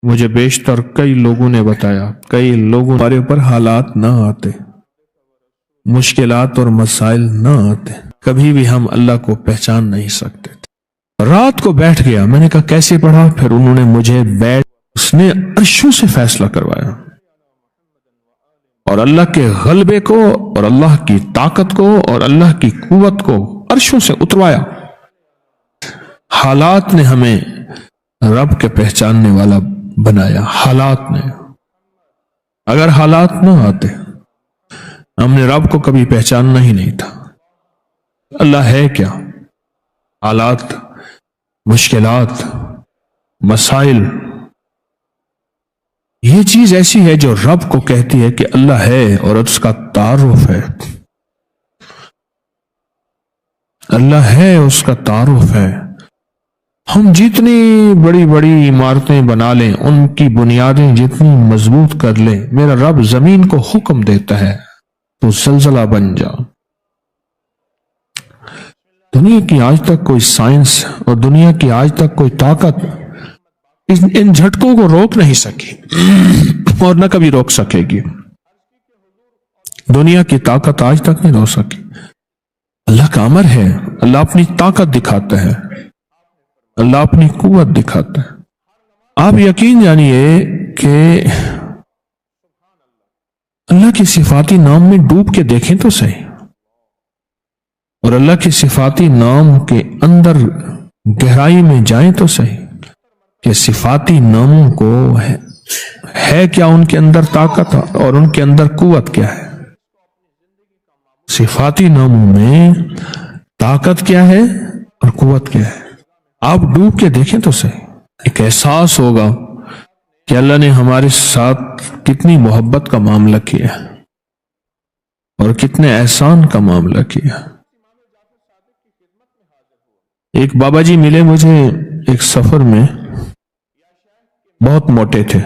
مجھے بیشتر کئی لوگوں نے بتایا، کئی لوگوں ہمارے اوپر حالات نہ آتے، مشکلات اور مسائل نہ آتے، کبھی بھی ہم اللہ کو پہچان نہیں سکتے تھے۔ رات کو بیٹھ گیا، میں نے کہا کیسے پڑھا؟ پھر انہوں نے مجھے اس نے عرشوں سے فیصلہ کروایا اور اللہ کے غلبے کو اور اللہ کی طاقت کو اور اللہ کی قوت کو عرشوں سے اتروایا۔ حالات نے ہمیں رب کے پہچاننے والا بنایا، حالات نے۔ اگر حالات نہ آتے ہم نے رب کو کبھی پہچاننا ہی نہیں تھا۔ اللہ ہے کیا؟ حالات، مشکلات، مسائل، یہ چیز ایسی ہے جو رب کو کہتی ہے کہ اللہ ہے اور اس کا تعارف ہے۔ اللہ ہے، اس کا تعارف ہے۔ ہم جتنی بڑی بڑی عمارتیں بنا لیں، ان کی بنیادیں جتنی مضبوط کر لیں، میرا رب زمین کو حکم دیتا ہے تو زلزلہ بن جا۔ دنیا کی آج تک کوئی سائنس اور دنیا کی آج تک کوئی طاقت ان جھٹکوں کو روک نہیں سکی اور نہ کبھی روک سکے گی۔ دنیا کی طاقت آج تک نہیں روک سکی۔ اللہ کا امر ہے، اللہ اپنی طاقت دکھاتا ہے، اللہ اپنی قوت دکھاتا ہے۔ آپ یقین جانیے کہ اللہ کی صفاتی نام میں ڈوب کے دیکھیں تو صحیح، اور اللہ کی صفاتی نام کے اندر گہرائی میں جائیں تو صحیح کہ صفاتی ناموں کو ہے کیا، ان کے اندر طاقت اور ان کے اندر قوت کیا ہے۔ صفاتی ناموں میں طاقت کیا ہے اور قوت کیا ہے، آپ ڈوب کے دیکھیں تو صحیح۔ ایک احساس ہوگا کہ اللہ نے ہمارے ساتھ کتنی محبت کا معاملہ کیا اور کتنے احسان کا معاملہ کیا۔ ایک بابا جی ملے مجھے ایک سفر میں، بہت موٹے تھے۔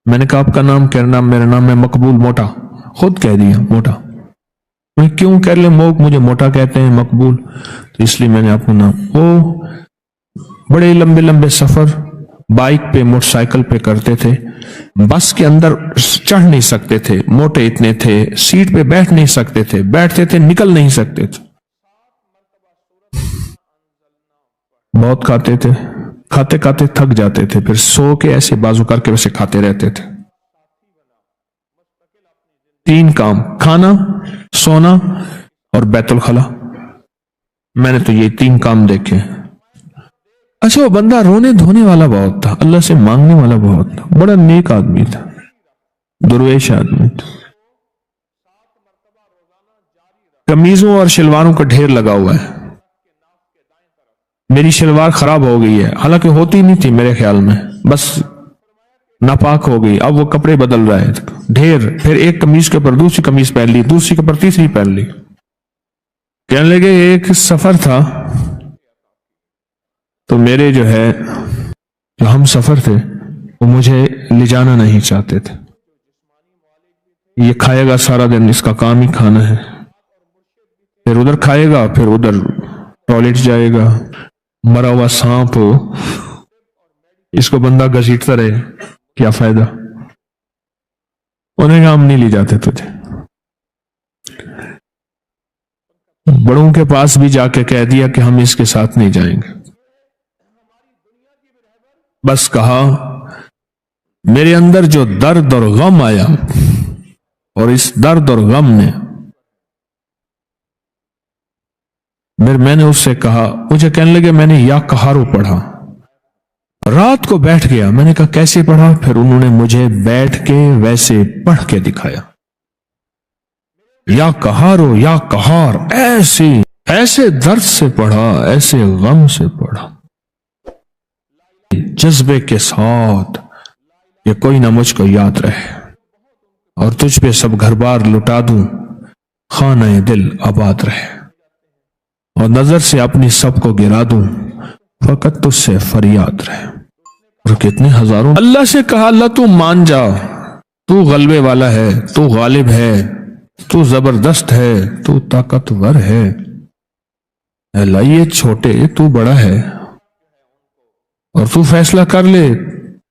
میں نے کہا آپ کا نام کیا؟ میرا نام ہے مقبول موٹا۔ خود کہہ دیا موٹا۔ میں کیوں کہہ لیں، مجھے موٹا کہتے ہیں مقبول، تو اس لیے میں نے آپ کو نام۔ وہ بڑے لمبے لمبے سفر بائک پہ، موٹر سائیکل پہ کرتے تھے، بس کے اندر چڑھ نہیں سکتے تھے، موٹے اتنے تھے، سیٹ پہ بیٹھ نہیں سکتے تھے، بیٹھتے تھے نکل نہیں سکتے تھے، بہت کھاتے تھے، کھاتے کھاتے تھک جاتے تھے، پھر سو کے ایسے بازو کر کے ویسے کھاتے رہتے تھے۔ 3 کام، کھانا، سونا اور بیت الخلا۔ میں نے تو یہ 3 کام دیکھے۔ اچھا، وہ بندہ رونے دھونے والا بہت تھا، اللہ سے مانگنے والا بہت تھا، بڑا نیک آدمی تھا، درویش آدمی تھا۔ قمیضوں اور شلواروں کا ڈھیر لگا ہوا ہے۔ میری شلوار خراب ہو گئی ہے، حالانکہ ہوتی نہیں تھی میرے خیال میں، بس ناپاک ہو گئی، اب وہ کپڑے بدل رہا ہے، ڈھیر۔ پھر ایک قمیض کے اوپر دوسری قمیض پہن لی، دوسری کے اوپر تیسری پہن لی۔ کہنے لگے ایک سفر تھا تو میرے جو ہم سفر تھے وہ مجھے لے جانا نہیں چاہتے تھے۔ یہ کھائے گا سارا دن، اس کا کام ہی کھانا ہے، پھر ادھر کھائے گا، پھر ادھر ٹوائلٹ جائے گا، مرا ہوا سانپ ہو، اس کو بندہ گھسیٹتا رہے، کیا فائدہ۔ انہیں کہا ہم نہیں لے جاتے تجھے۔ بڑوں کے پاس بھی جا کے کہہ دیا کہ ہم اس کے ساتھ نہیں جائیں گے۔ بس کہا، میرے اندر جو درد اور غم آیا، اور اس درد اور غم نے میں نے اس سے کہا، مجھے کہنے لگے میں نے یا قہارو پڑھا، رات کو بیٹھ گیا، میں نے کہا کیسے پڑھا؟ پھر انہوں نے مجھے بیٹھ کے ویسے پڑھ کے دکھایا، یا قہارو یا قہار، ایسے درد سے پڑھا، ایسے غم سے پڑھا، جذبے کے ساتھ کہ کوئی نہ مجھ کو یاد رہے اور تجھ پہ سب گھر بار لٹا دوں، خانہ دل آباد رہے، اور نظر سے اپنی سب کو گرا دوں، فقط تجھ سے فریاد رہے۔ اور کتنے ہزاروں اللہ سے کہا، اللہ تو مان جا، تو غلبے والا ہے، تو غالب ہے، تو زبردست ہے، تو طاقتور ہے، اللہ یہ چھوٹے، تو بڑا ہے، اور تو فیصلہ کر لے،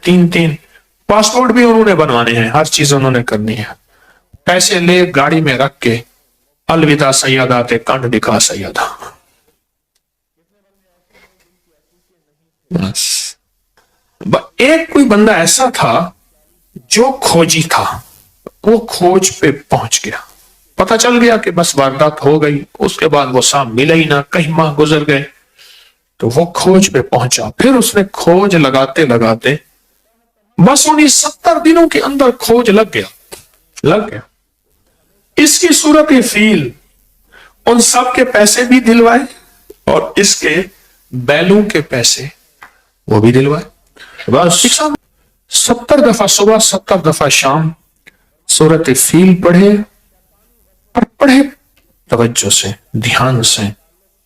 3-3, پاسپورٹ بھی انہوں نے بنوانے ہیں، ہر چیز انہوں نے کرنی ہے، پیسے لے گاڑی میں رکھ کے الوداع سیدہ تے کنڈ دکھا سیدہ، بس۔ ایک کوئی بندہ ایسا تھا جو کھوجی تھا، وہ کھوج پہ پہنچ گیا، پتہ چل گیا کہ بس واردات ہو گئی، اس کے بعد وہ صاحب ملا ہی نہ، کئی ماہ گزر گئے، تو وہ کھوج پہ پہنچا، پھر اس نے کھوج لگاتے لگاتے بس انہیں 70 دنوں کے اندر کھوج لگ گیا۔ اس کی صورت فیل ان سب کے پیسے بھی دلوائے اور اس کے بیلوں کے پیسے وہ بھی دلوائے، بس 70 دفعہ صبح 70 دفعہ شام صورت فیل پڑھے، اور پڑھے توجہ سے، دھیان سے،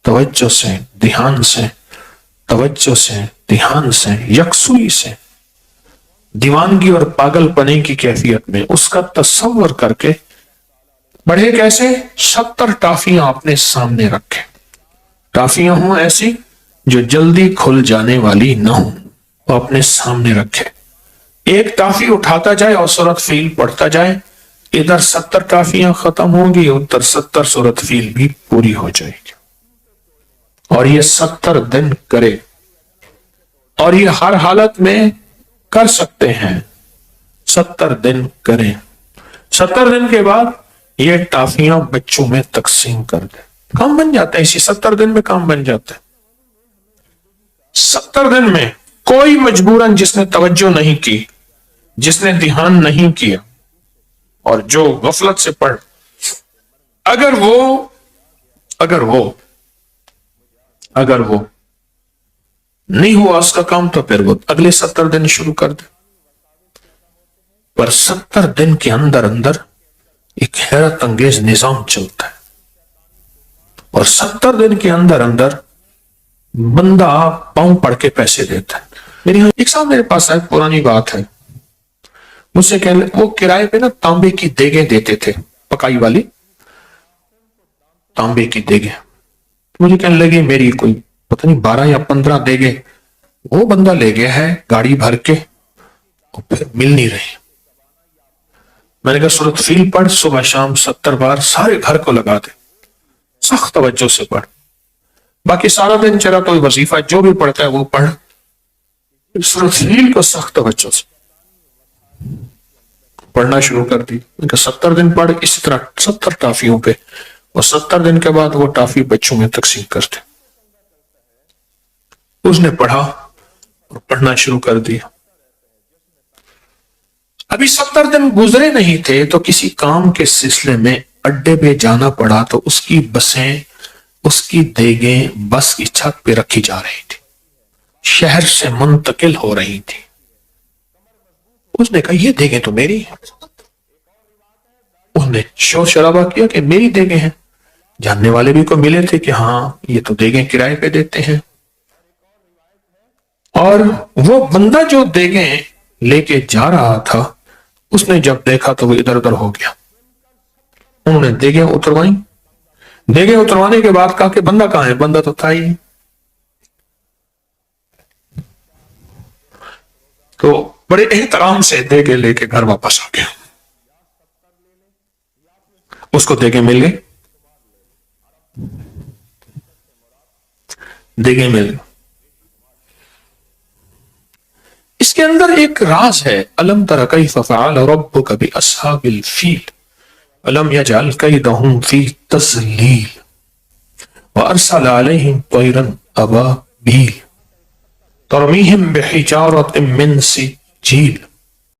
توجہ سے، دھیان سے، توجہ سے، دھیان سے، یکسوئی سے، دیوانگی اور پاگل پنے کی کیفیت میں اس کا تصور کر کے پڑھے۔ کیسے؟ 70 ٹافیاں اپنے سامنے رکھے، ٹافیاں ہوں ایسی جو جلدی کھل جانے والی نہ ہوں، وہ اپنے سامنے رکھے، ایک ٹافی اٹھاتا جائے اور سورت فیل پڑھتا جائے، ادھر 70 ٹافیاں ختم ہوں گی، ادھر 70 سورت فیل بھی پوری ہو جائے گی، اور یہ 70 دن کرے، اور یہ ہر حالت میں کر سکتے ہیں، 70 دن کریں، 70 دن کے بعد یہ ٹافیاں بچوں میں تقسیم کر دیں، کام بن جاتا ہے، اسی 70 دن میں کام بن جاتا ہے۔ 70 دن میں کوئی مجبوراً جس نے توجہ نہیں کی، جس نے دھیان نہیں کیا، اور جو غفلت سے پڑھ، اگر وہ نہیں ہوا اس کا کام، تو پھر وہ اگلے 70 دن شروع کر دے، پر 70 دن کے اندر ایک حیرت انگیز نظام چلتا ہے، اور 70 دن کے اندر بندہ پاؤں پڑھ کے پیسے دیتا ہے۔ ایک صاحب میرے پاس آئے، پرانی بات ہے، مجھ سے کہنے وہ کرائے پہ نا تانبے کی دیگیں دیتے تھے، پکائی والی تانبے کی دیگیں، مجھے کہنے لگے میری کوئی پتہ نہیں 12 یا 15 دیگیں وہ بندہ لے گیا ہے گاڑی بھر کے، اور پھر مل نہیں رہی۔ میں نے کہا سورت فیل پڑھ، صبح شام 70 بار، سارے گھر کو لگا دے، سخت توجہ سے پڑھ، باقی سارا دن چلا کوئی وظیفہ جو بھی پڑھتا ہے وہ پڑھ، سورت فیل کو سخت توجہ سے پڑھنا شروع کر دی۔ میں کہا 70 دن پڑھ، اسی طرح 70 ٹافیوں پہ، اور 70 دن کے بعد وہ ٹافی بچوں میں تقسیم کرتے۔ اس نے پڑھا اور پڑھنا شروع کر دیا، ابھی 70 دن گزرے نہیں تھے تو کسی کام کے سلسلے میں اڈے پہ جانا پڑا، تو اس کی بسیں، اس کی دیگیں بس کی چھت پہ رکھی جا رہی تھی، شہر سے منتقل ہو رہی تھی۔ اس نے کہا یہ دیگیں تو میری ہیں، اس نے شور شرابہ کیا کہ میری دیگیں ہیں، جاننے والے بھی کو ملے تھے کہ ہاں یہ تو دیگیں کرائے پہ دیتے ہیں، اور وہ بندہ جو دیگیں لے کے جا رہا تھا، اس نے جب دیکھا تو وہ ادھر ادھر ہو گیا، انہوں نے دیگیں اتروائیں، دیگیں اتروانے کے بعد کہا کہ بندہ کہاں ہے؟ بندہ تو تھا ہی، تو بڑے احترام سے دیگیں لے کے گھر واپس آ گیا، اس کو دیگیں مل گئی، دیگیں مل گئی۔ اس کے اندر ایک راز ہے، الم تر کیف فعل ربک باصحاب الفیل الم یجعل کیدہم فی تضلیل وارسل علیہم طیرا ابابیل ترمیہم بحجارۃ من سجیل